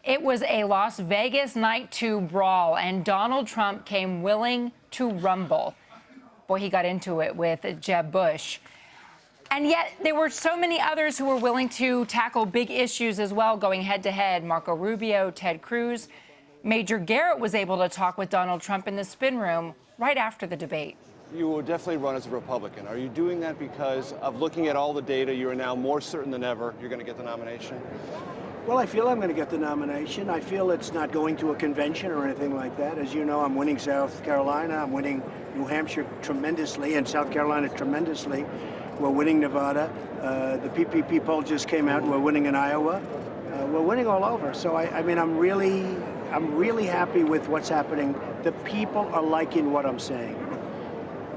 It was a Las Vegas night 2 brawl, and Donald Trump came willing to rumble. Boy, he got into it with Jeb Bush. And yet there were so many others who were willing to tackle big issues as well, going head-to-head. Marco Rubio, Ted Cruz. Major Garrett was able to talk with Donald Trump in the spin room right after the debate. You will definitely run as a Republican. Are you doing that because of looking at all the data, you are now more certain than ever you're going to get the nomination? Well, I feel I'm going to get the nomination. I feel it's not going to a convention or anything like that. As you know, I'm winning South Carolina. I'm winning New Hampshire tremendously and South Carolina tremendously. We're winning Nevada. The PPP poll just came out. We're winning in Iowa. We're winning all over. So, I mean, I'm really happy with what's happening. The people are liking what I'm saying.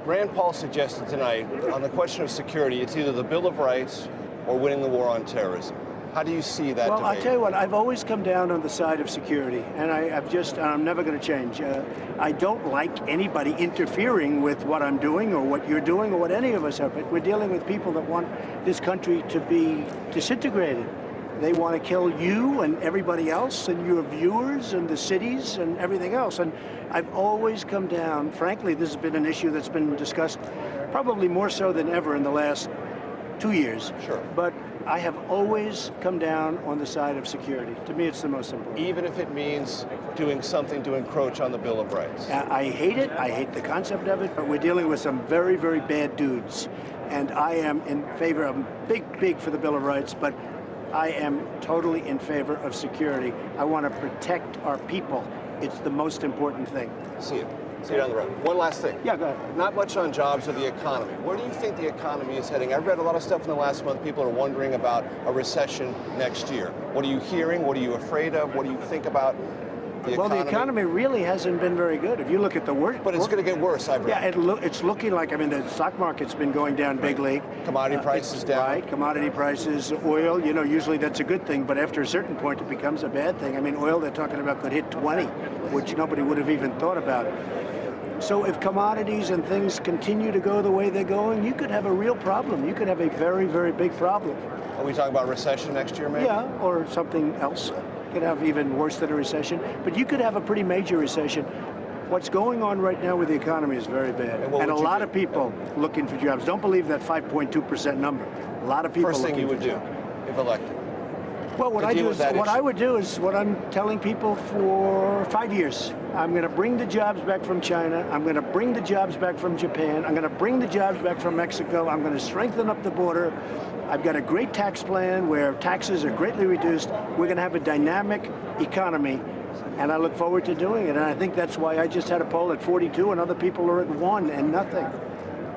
Rand Paul suggested tonight on the question of security, it's either the Bill of Rights or winning the war on terrorism. How do you see that debate? I'll tell you what, I've always come down on the side of security, and I'm never going to change. I don't like anybody interfering with what I'm doing or what you're doing or what any of us are, but we're dealing with people that want this country to be disintegrated. They want to kill you and everybody else and your viewers and the cities and everything else. And I've always come down, frankly, this has been an issue that's been discussed probably more so than ever in the last 2 years. Sure. But I have always come down on the side of security. To me, it's the most important. Even if it means doing something to encroach on the Bill of Rights? I hate it. I hate the concept of it. But we're dealing with some very, very bad dudes. And I am in favor of big for the Bill of Rights, but I am totally in favor of security. I want to protect our people. It's the most important thing. See you. See you down the road. One last thing. Yeah, go ahead. Not much on jobs or the economy. Where do you think the economy is heading? I've read a lot of stuff in the last month. People are wondering about a recession next year. What are you hearing? What are you afraid of? What do you think about the economy? Well, the economy really hasn't been very good. If you look at the worst... But it's going to get worse, I've read. Yeah, it's looking like, I mean, the stock market's been going down big league. Commodity prices down. Right, commodity prices, oil, you know, usually that's a good thing, but after a certain point it becomes a bad thing. I mean, oil they're talking about could hit 20, which nobody would have even thought about. So if commodities and things continue to go the way they're going, you could have a real problem. You could have a very, very big problem. Are we talking about recession next year, maybe? Yeah, or something else. You could have even worse than a recession. But you could have a pretty major recession. What's going on right now with the economy is very bad. And a lot of people looking for jobs. Don't believe that 5.2% number. A lot of people First thing you would do if elected? Well, what I would do is what I'm telling people for 5 years. I'm going to bring the jobs back from China. I'm going to bring the jobs back from Japan. I'm going to bring the jobs back from Mexico. I'm going to strengthen up the border. I've got a great tax plan where taxes are greatly reduced. We're going to have a dynamic economy, and I look forward to doing it. And I think that's why I just had a poll at 42, and other people are at 1 and nothing.